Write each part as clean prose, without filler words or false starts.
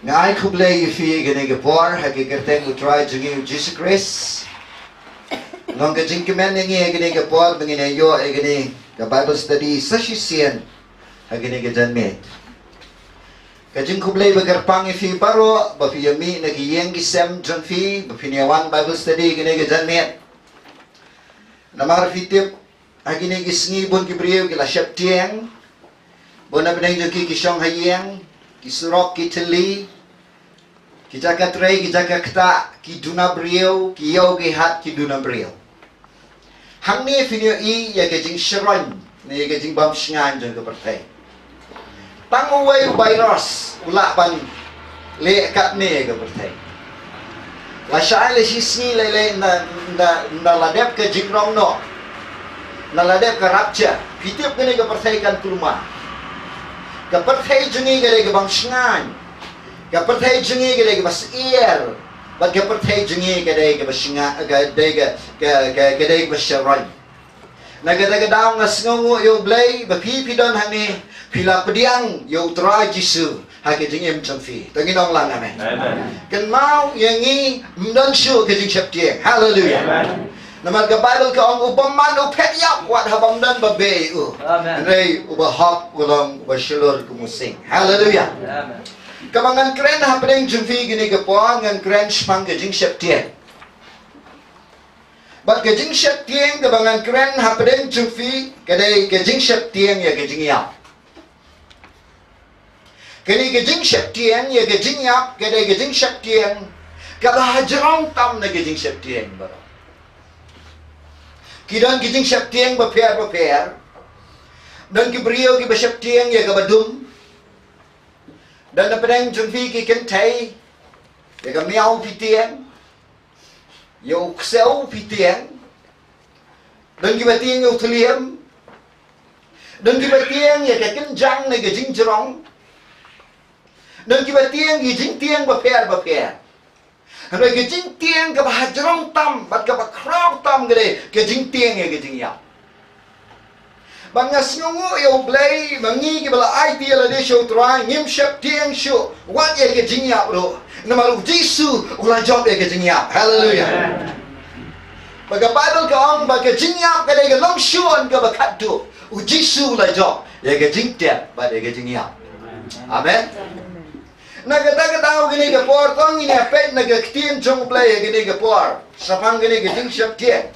Ngai kublay fi gani gapor hagi kerteng utrai jungi Jesus Christ. Nong kajing kemen ngi gani gapor bangine yo gani ka Bible study sasisian hagi ni gajanme. Kajing kublay bagarpang fi baro ba fi yami nagiyeng gisem jan fi ba fi niawan Bible study gani gajanme. Namar fitip hagi ni gisngi bon kibriyo kila syaptieng. Bona benang joki kisong hayeng kisurok kiteli kita katrai kita kata kiduna brio kiyau gehat kiduna brio hang ni finio I ya kejing sharon ni kejing bam shngan jong kepertai tanguwai virus ulak ban le kat ni kepertai la shai le sisni le na ladep ke jingrong no na ladep ke rapcha pitip ni kepertai kan kurma kepertai jungi gede ke bang shngan kepertai jungi gede ke bas ear bat kepertai jungi gede ke bas shngan gede ke bas sharon na gede ke daung ngasngu yo blai ba pi pidon hani pila pediang yo tra jisu ha ke jing em chamfi tangin ong lang amen kan mau yangi mdan shu ke jing chaptie hallelujah amen namal ka Bible ka ong upaman upet yak wat habam dan babe amen rei ubahap ulang ubashulur kumusing hallelujah amen kamangan kren hapeng jumfi gini ka po ngan kren spang ka jing chaptie bat ka jing chaptie kamangan kren hapeng jumfi kadai ka jing chaptie ya ka jing yap kini ka jing chaptie ya ka jing yap kadai ka jing chaptie ka bahajrong tam na ka jing chaptie baro kidan kijing syaptieng baper dan kibriyo ki basyaptieng ya kabadum dan napadang jumfi ki kentai ya ka miao pitieng yo kseu pitieng dan ki batieng yo tliam dan ki batieng ya ka kenjang na kijing jerong dan ki batieng ki jing tieng baper Hari ke jing tieng ke bahajrong tam, bat ke bakrong tam gede, ke jing tieng ya ke jing yap. Bangas nyungu ya blay, mangi ke bala IT la de show try, ngim shap tieng show, wat ya ke jing yap bro. Namaru Jisu ulah job ya ke jing yap. Hallelujah. Baga Bible ke ong baga jing yap gede ke long shuan ke bakat tu. Jisu ulah job ya ke jing tiap, bat ya ke jing yap. Amen. Nagata gini ke por tong ini apet nagaktin jong play gini ke por sapang gini ke jing syap tieng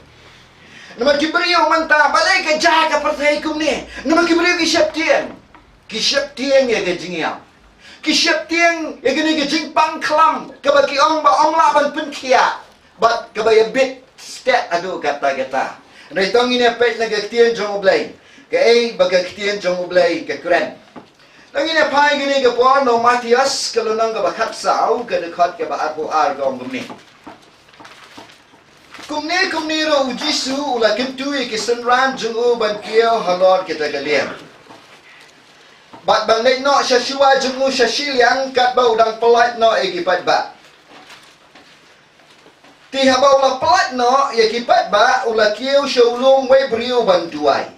nama kibriyo manta balai ke jaga pertai kum ni nama kibriyo ki syap tieng ya ke jing ya ki syap tieng ya gini ke jing pang klam ke baki ong ba ong la ban pen kia bat ke ba bit step adu kata nai tong ini apet nagaktin jong play ke bagaktin jong play ke keren Nangin apa gini ke puan no Matias kalau nang ke bakat sau ke dekat ke baat puar gom kumni. Kumni ro ujisu ula kentui ke senran jungu ban kiau halor kita kalian. Bat bang nek no syashua jungu syashiliang kat bau dang pelat no ekipat ba. Ti habau la pelat no ekipat ba ula kiau syulung we beriu bantuai.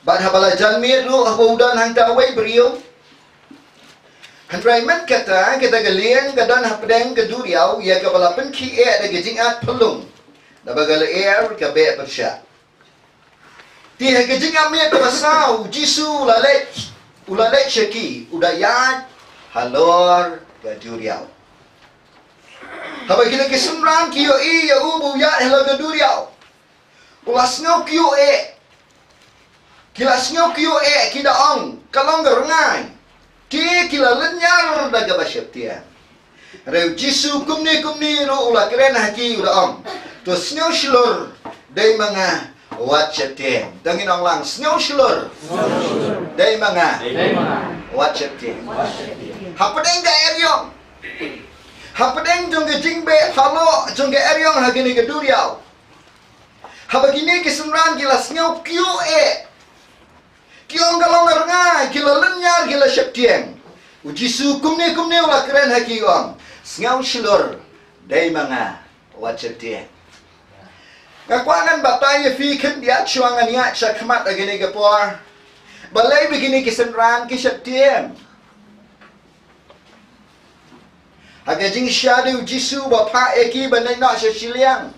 Bat habala janmir lu habudan hang tawai beriu. Hanraiman kata kita galian gadan hapdeng keduriau ya kabala penki da gejingat pelung. Da bagala air ka be persya. Ti ha gejingat me kabasau jisu ulalek syaki udayat halor keduriau. Haba kita kesemran kiyo ya ubu ya hello keduriau. Ulasngo kiyo Kilasnyo kiyo kida ong kalong garangai ki kila lenyar daga basyaptia reu jisu kumni ro ula keren haki uda ong to snyo shilor dai manga wat syaptia dangin ong lang snyo shilor dai manga wat syaptia hapadeng ga eryong hapadeng jong ge jingbe halo jong ge eryong hagini ge duriau habagini kisemran kilasnyo kiyo Kiong kalong ngai kila lenyar kila syaptieng. Ujisu kumne ula keren haki ong. Ngau shilor dai manga wat syaptieng. Ngakwangan bataya fi ken dia chuangan ya syakmat agini gapor. Balai begini kisenran ki syaptieng. Haga jing syadu jisu bapa eki banai nak sesilang.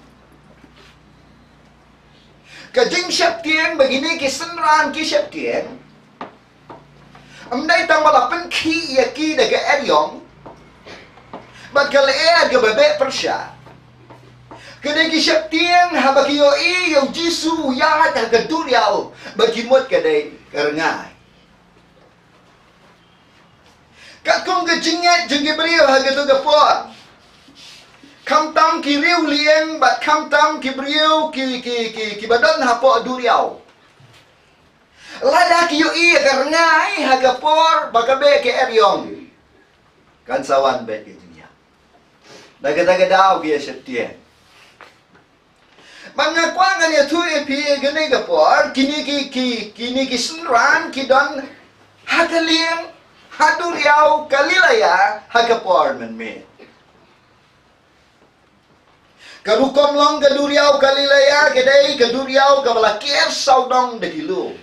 Ka jing syap tiang begini ki senran ki syap tiang. Amdai tang balapan ki eki daga eryong. Bat kala ga bebek persya. Kadai ki syap tiang haba ki yoi yo jisu ya haga duriau bagi mot kadai karengai. Các công cái chính nhé, chừng cái brio hay cái tôi gặp phó. Khăm tâm kỳ riêu liền, bật khăm tâm kỳ brio kỳ bà đơn hạ phó đu riau. Lada kỳ yo iya cái ngay hay gặp phó, bà cái bê cái eryong. Kan sawan bê cái chính nhé. Daga daw kia setiap tiền. Mà ngà qua cái này thui pi cái này gặp phó, kini ki senran ki don haka liang. Haduriau kalilaya hagapor man me. Karukom long kaduriau kalilaya kadai kaduriau kabalakir saudong dagilu.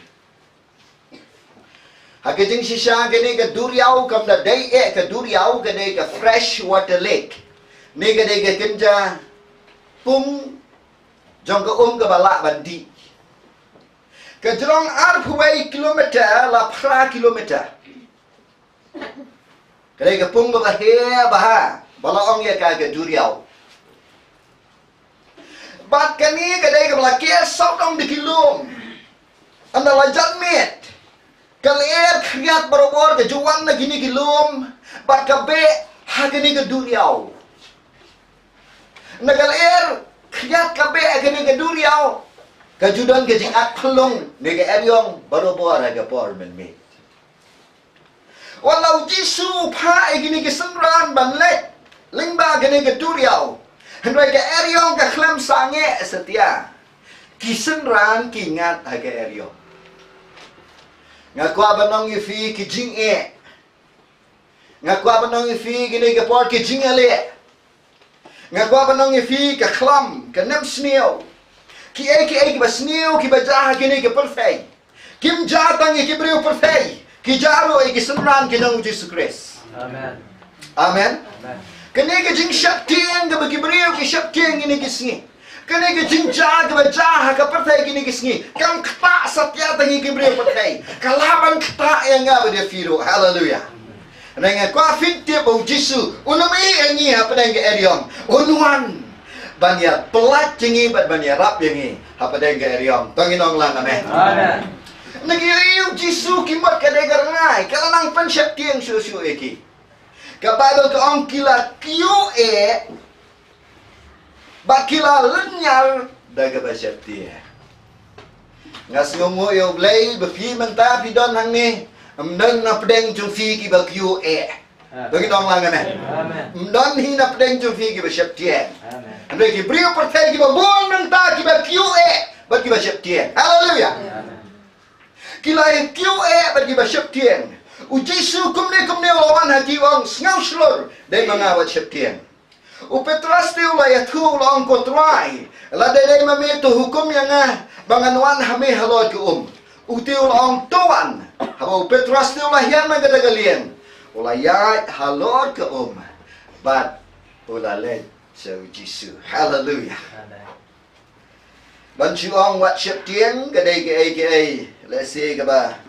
Hagajing sisa gani kaduriau kam da day kaduriau kadai ka fresh water lake. Ni kadai ka kenja pung jong ka kabala bandi. Kajrong arphuai kilometer la pra kilometer. Kadai kapung ba baha balaong ya ka duriau. Bat kani kadai ka balakir saudong dikilum. Anda lajat met. Kalier kriat barobor ke juwan na gini kilum. Bat kabe ha gini ka duriau. Nagalier kriat kabe gini ka duriau. Kajudan ke jingat pelung ni ka eryong barobor ha ka por men me. Walau jisu pa gini ke senran banlet lingba gini ke duriau hendai ke eryong ke klem sange setia ki senran ki ngat ha ke eryong ngakwa banong ifi ki jing ngakwa banong ifi gini ke por ki jing ngakwa banong ifi ke klam ke nem sneo ki ki basneo ki bajah gini ke perfect kim jatang ki brio perfect Kijaro ay kisenran kinang Jesus Christ. Amen. Amen. Amen. Kani ka jing syaptiang ka bagibriyo ki syaptiang gini kisngi. Kani ka jing jaga bajaha ka pertay gini kisngi. Kam kata satya tangi kibriyo pertay. Kalaban kata yang nga ba firo. Hallelujah. Nanga kwa fitip o Jisu. Unami angi hapadang ka eryong. Unuan. Banya pelat jingi bat banya rap jingi hapadang ka eryong. Tanginong lang amen. Amen. Nagiyayong Jisu kimot kadai karangai kalanang pansyap tiang susu eki. Ka Bible ka ang kila QE bakila lenyal daga basyap tiang. Ngas ngomo yo blay befi menta pidon hang ni amdan na pedeng jung fi ki ba QE. Bagi dong lang amen. Amen. Amdan hi na pedeng jung fi ki basyap tiang. Amen. Andai ki brio pertai ki ba bon menta ki ba QE bagi basyap tiang. Hallelujah. Amen. Kilai QE bagi basyap tiang. U Jisu kumne lawan hati wang ngau slur dai mangawat syap tiang. U Petras tiu la ya thu la ko trai. La dai mame tu hukum yang banganwan hame halot ku U tiu la tuan. Haba Petras tiu la hian na gadagalian. Ula ya halot ku But ula let so Jisu. Hallelujah. Amen. Ban chu ong wat syap tiang gadai ke let's say kaba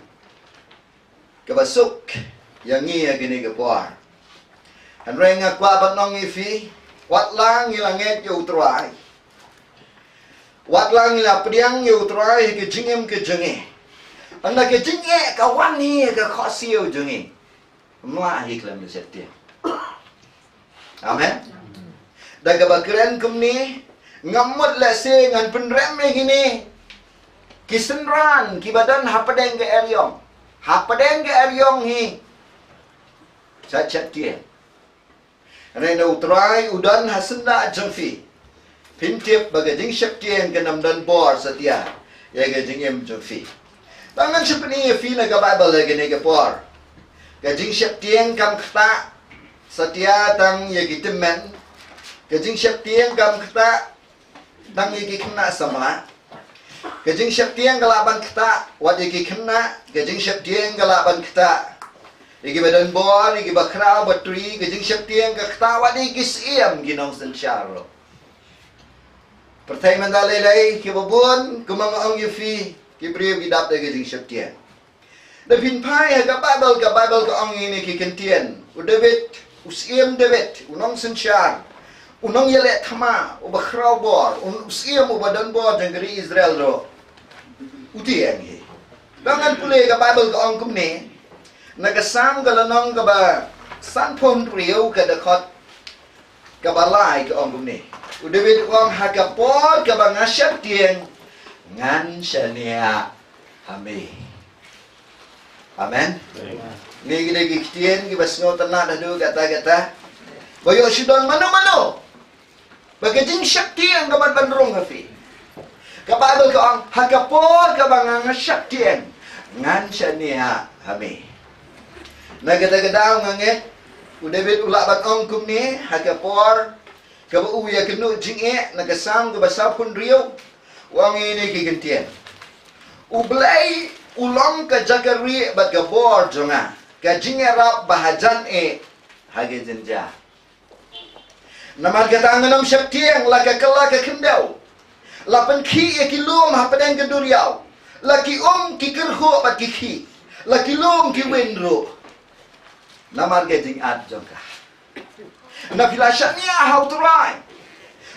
suk yang ngi gini ke puar. Han reng kwa banong ifi wat lang ilanget yo trai. Wat lang ila priang yo trai ke jingem ke jengi. Anda ke jinge kawan ni ke khosio jengi. Mua hiklam setia. Amen. Daga bakren kumni ngamut let's say ngan penrem gini. Kisenran kibadan hapadeng ke eryong. Hapadeng ke eryong hi. Sachat dia. Rena utrai udan hasenda jengfi. Pintip baga jing syap tiang ke namdan bor setia. Ya ga jing em jengfi. Tangan syapni fi na ga Bible lagi ne ke por. Ga jing syap tiang kam kata setia tang ya gitemen. Ga jing syap tiang kam kata tang ya kena sama. Kajing syap tiang kalaban kita, wat iki kena, kajing syap tiang kalaban kita. Igi badan bor, igi bakra, batri, gajing syaptiang, kaktawa di gisiem, ginong sensyaro. Pertai mandalay kibabun, kumamaong yufi, kibriyo gidap da gajing syaptiang. Da pinpai, ka Bible ka ang ini kikentian. U David, usiem David, unong sensyar, unong yale thama, u bakra bor, usiem u badan bor, jangkari Israel ro. Uti ang hi. Dangan pulay ka Bible ka ang kumni, nagasam ka lanong ka ba sanpon riyo ka dakot ka balay ka ang kumni. U David ang hakapod ka ba ngasyat tiyan ngan siya niya hami. Amen? Ngayon ginagiktiyan, gibas nga tanak na doon gata-gata. Bayo siya mano-mano. Bagajing syakti ang kaman-bandrong hafi. Kababal ka ang hakapod ka ba nga syaktiyan ngan siya niya hami. Nagada-gada ang ngangit, u David ulabat ang kumni, hakapor, kabauya kenu jing'e, nagasam kabasapun riyo, wang ini kikintiyan. Ublay, ulang ka jakari bat kabor jonga, ka jing'erap bahajan hagi jenja. Namargatangan ang syaktiyan, laka kendaw. Lapan ki kilum hapadang keduriaw. Laki kikirho bat kiki. Laki lum kiwindro. Namarga jing at jongka. Nafilasyatnya how to ride.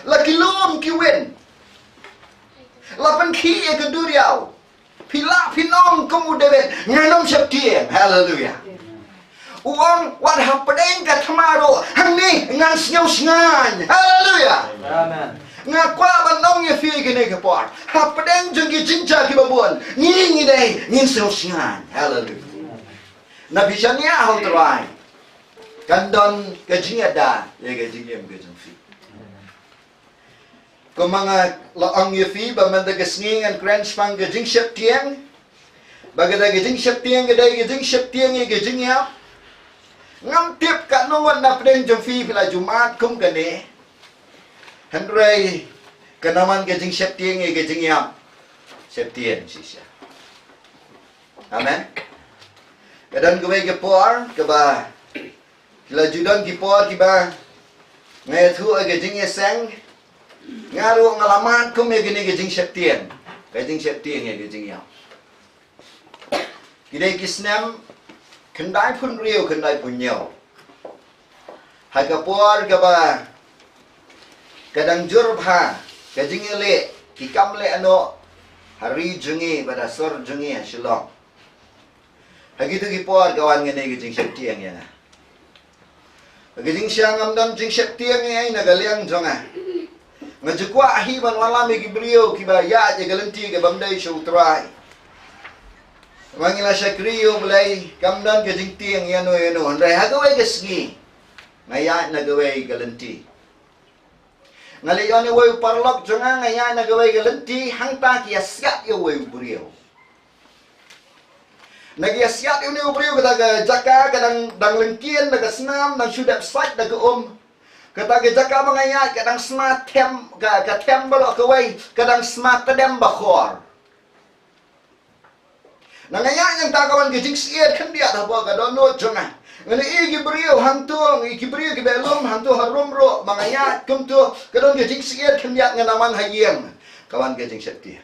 Laki lum kiwin. Lapan ki keduriaw. Pila pinong kumudebet. Nganom syaktiyan. Hallelujah. Uang wat hapadang katamaro. Hangni ngan singaw-singan. Hallelujah. Amen. Nga kwa banong ya fi gine ke por hapadeng jengki cinca ki babon ngi dai ngin singan. Hallelujah. Nabi syania how try kandon ke jingada ya ke jingem ke jengfi ko mga laong ya fi ba man da gesngingan crunch pang ke jing syap tiang bagada ke jing syap tiang ke dai ke jing syap tiang ke jingya ngam tip ka nongon na pedeng jengfi pila jumat kum kane Hendrai kenaman gajing syaptiang gajing yam syaptiang sisya. Amen. Kadang gawai gepor keba kila judan gepor kiba ngayathu gajing yasang ngaru ngalaman kum gini gajing syaptiang gajing yam. Kidai kisnam kendai pun riu kendai pun nyaw. Hagapor keba kadang jurbha kajing le kikam le ano hari jungi pada sor jungi shilong hagitu gipor kawan ngene gijing syaktiang ya gijing siang amdam jing syaktiang ai nagaliang jonga ngajukwa ahi ban walami gibrio kibaya je galenti ke bamdai shutrai mangila syakriyo bulai kamdan gijing tiang yano andai hagawai gesgi ngaya nagawai galenti ngalayon ni way parlok jonga ngaya nagaway galenti hangta kiasyat yo way buriyo. Nagiasyat yo ni buriyo kata jaka kadang dang lengkian nagasnam nang sudap site daga kata jaka mangaya kadang smart tem ka tem balok kaway kadang smart tadem bakhor. Nangaya yang tagawan gijing siat kan dia apa kadono jonga. Ngani igi beriu hantu, igi beriu ke belum hantu harum ro mangayat kum tu kadon gajing siat kenyak nganaman hayem kawan gajing syakti.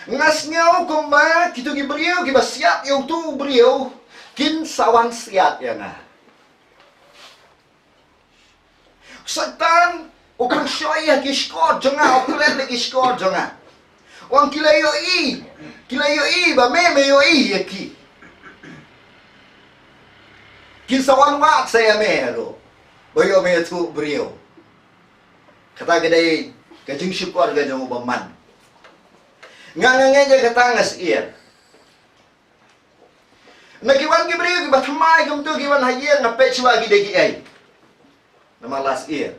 Ngas nyau kumba kitu gi beriu ki basiat yo tu beriu kin sawan siat ya nga. Satan ukang shoya ki skor jonga oklen ki skor jonga. Wang kilayo i ba me yo i yaki. Kinsawan wat saya mero. Boyo me tu brio. Kata gadai kajing syukur gajang ubaman. Ngangange je kata ngas ier. Nakiwan ki brio ki batmai kum tu kiwan hayer na pechwa gi degi ai. Nama las ier.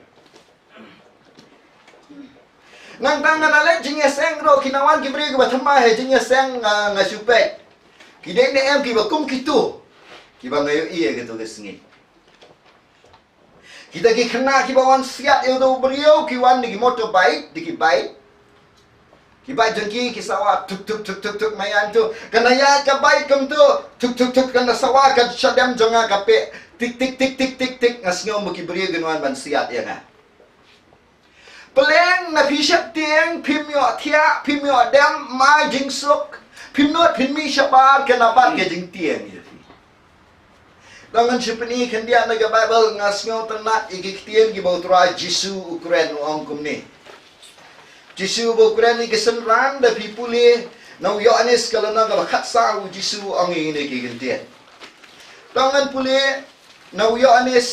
Nang tangan ale jingya seng ro kinawan ki brio ki batmai jingya seng ngasupek. Ki dei ne em ki bakum kitu. Kiba ngayo iya gitu kesngi. Kita ki kena ki bawan siat yo do beriau ki wan di motorbike, di ki bike. Kibai jengki kisawa tuk tuk tuk tuk tuk mayan tu. Kanaya kabai kum tu tuk tuk tuk kana sawa ka syadam jonga kape tik tik tik tik tik tik ngasnyo mo kibri genuan ban siat ya nga. Peleng na pisap tieng pimyo thia pimyo dam mai jingsuk pimnot pimmi shabar kana ban ke jing tieng ya. Dangan sipeni kendia naga Bible ngasnyo tenat igik tieng ki bautra Jisu Ukraine ong kumni. Jisu Ukraine ni kesenran da pipuli na Yohanes kalau naga bakat sa Jisu ong ini ki kendia. Dangan puli na Yohanes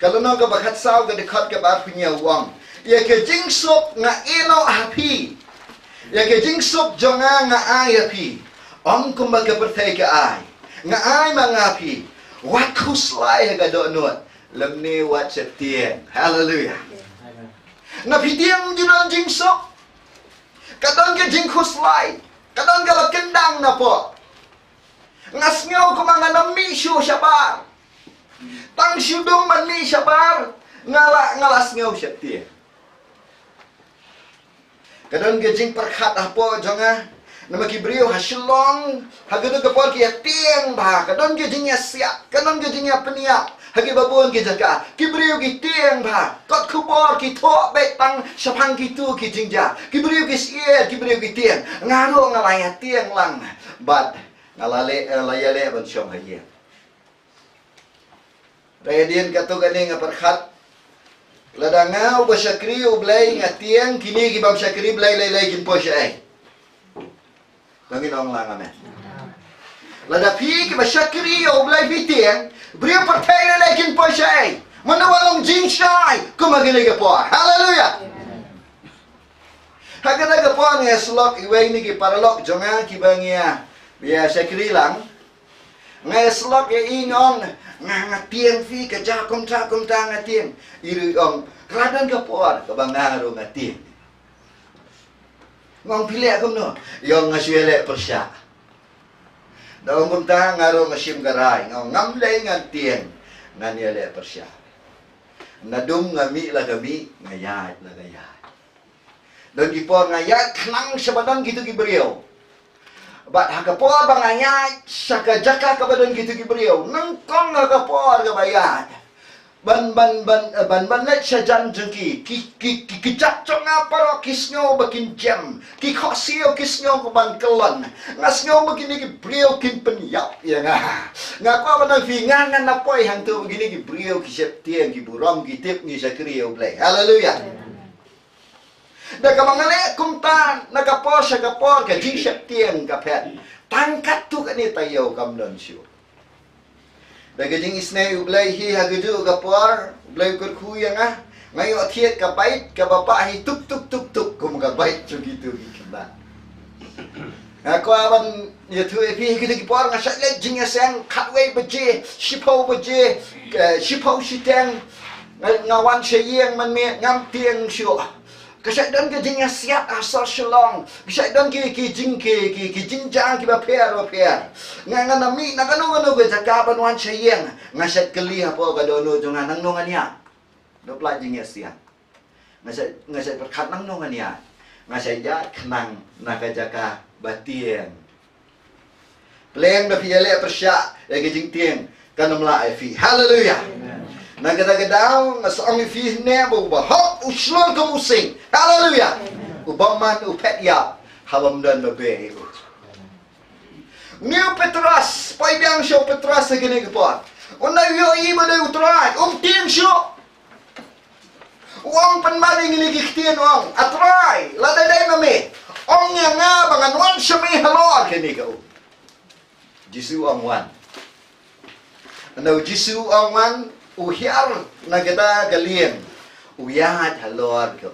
kalau naga bakat sa ga dekat ke bar punya uang. Ya ke jingsuk nga ino api. Ya ke jingsuk jonga nga ay api. Ong kumbaga pertai ke ay. Nga ay mangapi. Wat kuslay ga do nuat. Lemni wat setien. Hallelujah. Na pitiang junan jingsuk. Kadang ke jing kuslay. Kadang ke kendang na po. Ngasngaw kumanga nami syu syabar. Tang syudong man mi syabar. Ngalas ngaw setien. Kadang ke jing perkhat apo jonga. Nama kibriyo hasilong hagado kapor ki tiang ba kadon ke jingya siap kadon ke jingya peniap hagi babon ke jaga kibriyo ki tiang ba kot kubor ki tho betang sapang ki tu ki jingja kibriyo ki sie kibriyo ki tiang ngaro ngalaya tiang lang bat ngalale layale ban syong haye rayadin katu gani ngaperkhat ladangau basyakriyo blay ngatiang kini ki bab syakri blay lay kin po syai. Bangin orang lang amen. Lada pi ki basyakri o blay fitiang, brio partai lekin po syai. Manawalong jing syai, kumagilay ka po. Hallelujah. Hagana ka po nga slok iway ni ki paralok jonga ki bangia. Biya syakri lang. Nga slok ya ingong nga tiang fi ka jakom ta nga tiang. Iri ong radan ka po ka bangaro nga tiang. Ngong pilih aku no, yang ngasuele persya. Daung kumta ngaro ngasim garai, ngong ngamlay ngantien nganyele persya. Nadum ngami lagami ngayat lagayat. Dan kipor ngayat knang sabadan gitu kiberiau. Bat hakapor bang ngayat sakajaka kabadan gitu kiberiau. Nangkong hakapor kabayat. Ban net sajan jengki ki cacok ngaparo kisnyo bakin jam ki khosio kisnyo ko ban kelon ngasnyo begini ki brio kin penyap ya ngako ban fingangan napoi hantu begini ki brio ki septien ki buram ki tip ni sakrio blay haleluya da kamangale kumta nakapor sakapor ka jing septien ka pet tangkat tu kani tayo kamnon syu Dagajing isnay ublay hi hagaju kapor ublay kurkuya nga ngayo thiet ka bait ka bapa hi tuk tuk tuk tuk kum ka bait chugitu gikba ako aban yathu epi higiti kapor nga sakle jing asang khatway baje shipau shiteng ngawan sheyeng man me ngam tieng syo Kasai don ke jing siap asal shalong. Kasai don ke jing jang ki ba per. Nga nami nakano ke jaka banwan chayeng. Nga set keli apo ka dono jonga nang nongan ya. Do pla jing siap. Nga set perkat nang nongan ya. Nga set ja kenang nakajaka batien. Pleng da fiale persya ya ke jing tieng kanamla fi. Hallelujah. Nagada-gadaw nga sa ang ifih nebo ba hop uslon ka musing hallelujah ubaman upet ya halamdan babe New Petras paibang show Petras sa ginigapot unay yo iba na utray tien show uang panmaling inigiktian uang atray ladaday mami ong nga banganwan siya may halor kinigaw Jisu ang wan ano Jisu ang wan Uhiar nagada galien uyad halor ka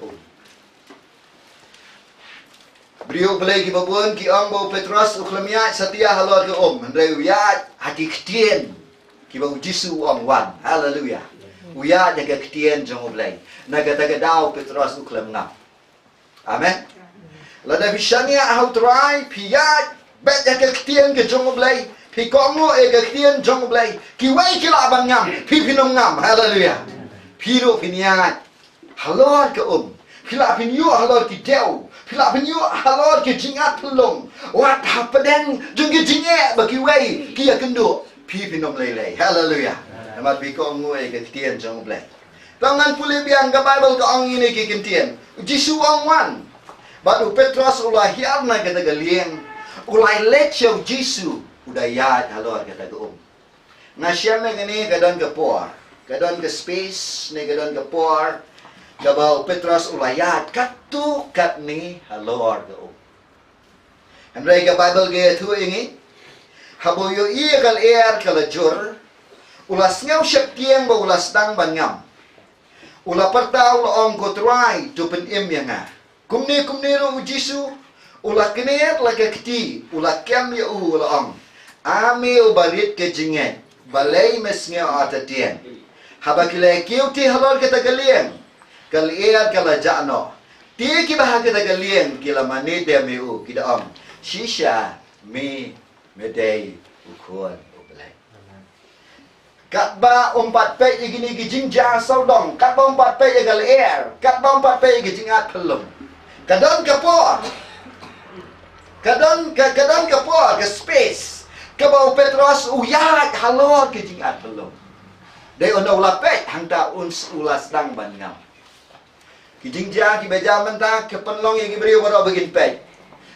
Brio belai ki babun ki angbo Petros uklamia satia halor ka Andre uyad hakikitien ki babu Jisu ang wan hallelujah uyad hakikitien jong belai nagada Petros uklam ngam amen lada bisania how try piyad bet hakikitien ke jong belai Pi kongo egaktian jong blay kiwai kilabang ngam pi pinom ngam hallelujah piro piniat halor ke pila pinyo halor ki deu Pila penyu halor ke jingat pelong. Wat hapedeng jung ke jinge bagi wei kia kenduk. Pi pinom lele. Hallelujah. Nama pi ko ngoi ke tien jong ble. Tangan pulih biang ke Bible ke ong ini ke kentien. Jisu ong wan. Batu Petrus ulah hiarna kata galieng. Ulai lecau Jisu. Udah yad halor kata ke Ngasyam ni kadon ke por. Kadon ke space ni kadon ke por. Kabau Petrus ulayat katu kat ni halor ke Andai ke Bible ke tu ingi. Haboyo iya kal kal jur. Ulas ngau syap tiang ba ulas dang ban ngam. Ula pertau la ong ko try tu pen im yang a. Kumni ro Jisu. Ula keniat la ke keti. Ula kem ya la ong. Ame ubarit ke jinget. Balai mesngau atatian. Habakile kiu ti halor ke tagalian. Kalian kala jano. Ti ki bahag kita galien kila mani dia meu kita om. Shisha mi medei ukon ublai. Kat ba umpat pe igini gijing ja saudong. Kat ba umpat pe igal air. Kat ba umpat pe gijing at pelum. Kadon kapor. Kadon kapor ke space. Kabau Petrus uyak halor gijing at pelum. Dei ono lapet hangta ulas dang ban ngam. Kijingja ki beja menta ke penlong yang beri waro begin pet.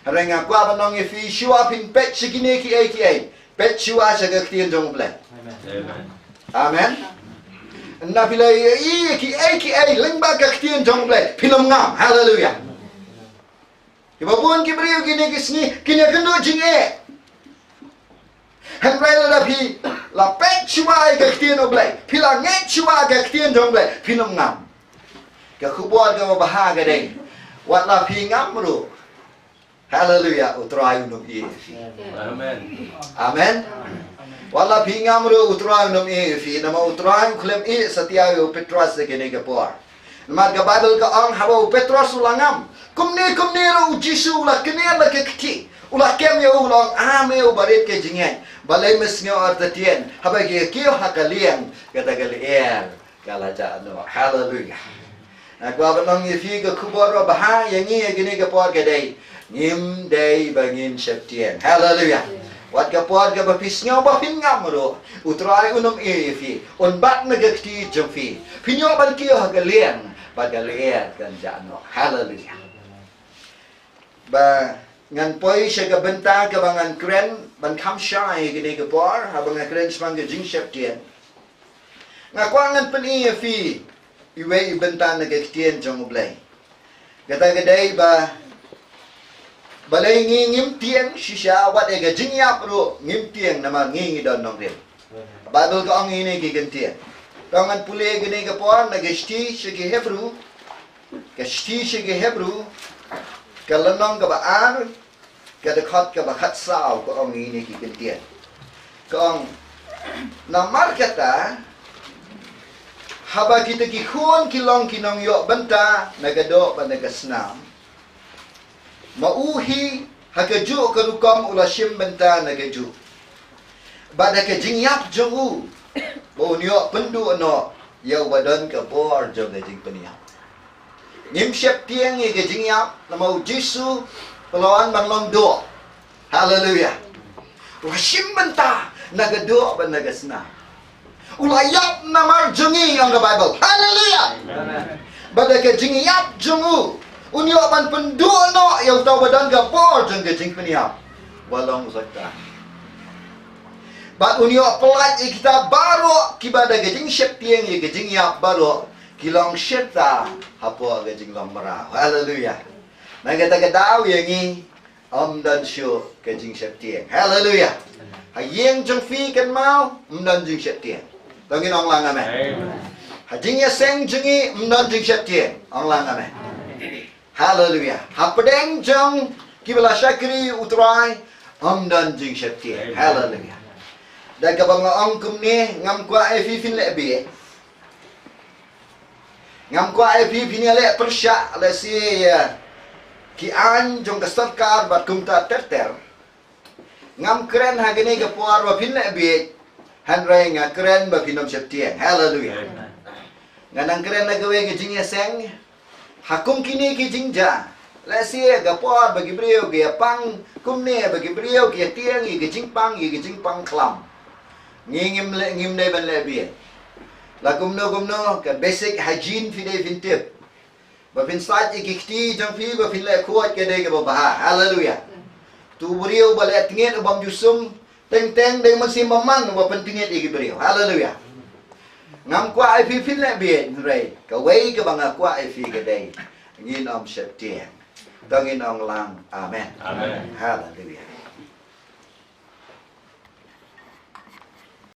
Renga kwa penlong ye fi shua pin pet sikine ki ai. Pet shua saga ktien jong ble. Amen. Amen. Na bila ye ki ai lengba ka ktien jong ble. Film ngam. Hallelujah. Ki babun ki beri kini kisni kini kendo jing e. Han rela da pi la pet shua ka ktien ble. Pila nget shua ka ktien jong ble. Film ngam. Kekubuan kau bahagia deh. Watlah pingam ru. Hallelujah. Utrai unum i. Amen. Amen. Watlah pingam ru utrai unum i. Nama utrai klem i setia Petrus segini kepor. Nama ke Bible ke ang haba Petrus ulangam. Kumni ru Jisu ulah kenal lah kekti. Ulah kem ya ulang ame ubarit ke jingan. Balai mesnyo artatian. Haba ke kio hakaliang kata galier kalaja no. Hallelujah. Aku abang ngifi ke kubur bahaya yang ni gini ke por ke day ngim day bangin septian. Hallelujah. Wat ke por ke bapisnya bapingam ro. Utrai unum ifi. On bat negakti jemfi. Pinyo ban kio hagalian bagalian kan jano. Hallelujah. Ba ngan poi siya ke benta ke bangan kren ban kam syai gini ke por habang kren semang ke jing septian. Ngakwangan peni ifi. Iwe ibentan na kektian jong ublay. Kata kadai ba balay ngim tiang shisha wat ega jingyap ro ngim tiang nama ngingi don nong rin. Bible ko ang ini gigantian. Tangan puli gini ka puan na gesti sige Hebrew. Gesti sige Hebrew. Kalanong ka ba ar kadakot ka ba khatsaw ko ang ini gigantian. Kung namar kata haba kita kikhuan kilong kinong yo benta nagado pa nagasnam. Mauhi hakaju karukam ulasim benta nagaju. Bada ka jingyap jongu. Bonyo pendu ano yaw badan ka por jong ka jing peniap. Ngim syap tiang ye ka jingyap na mau Jisu pelawan manglong do. Hallelujah. Ulasim benta nagado pa nagasnam. Ulayap namar jungi ang Bible. Hallelujah. Amen. Bada ke jingi yap jungu. Unyo pan penduno yang tahu badan ke por jeng ke jing peniap. Walong zakta. Bad unyo pelat kita baru kibada ke jing syep tiang ye ke jing yap baru kilong syeta hapo ke jing long merah. Hallelujah. Nang kata daw yang ni dan syu ke jing syep tiang. Hallelujah. Hayeng jeng fi kan mau dan jing syep tiang. Tangin ang lang amen. Hajing ya seng jengi mnon jing syap tiang. Ang lang amen. Hallelujah. Hapadeng jeng kibala syakri utrai amdan jing syap tiang. Hallelujah. Dan kabang ang kumni ngam kwa efi fin lebi. Ngam kwa efi fin le persya le si ki an jong kasarkar bat kumta terter. Ngam keren hagini ke puar wa fin lebi. Hanray nga keren ba pinom syap tiang. Hallelujah. Nga nang keren na gawe ke jing seng. Hakum kini ki jingja. Lesia ga por bagi brio ga pang kumne bagi brio ga tiang ga jing pang klam. Ngim ne ban le bi. La kumno ka basic hygiene fi de vintip. Ba fin sat ikti jang fi ba fin le kuat ke de ga ba. Hallelujah. Tu brio ba le tinget bam jusum teng de masih mamang ba pentinget igi brio. Hallelujah. Ngam kwa ai fi fin le bi rei. Ka wei ka bang kwa ai fi ga de. Ngin om shet tiang. Dangin ong lang. Amen. Amen. Hallelujah.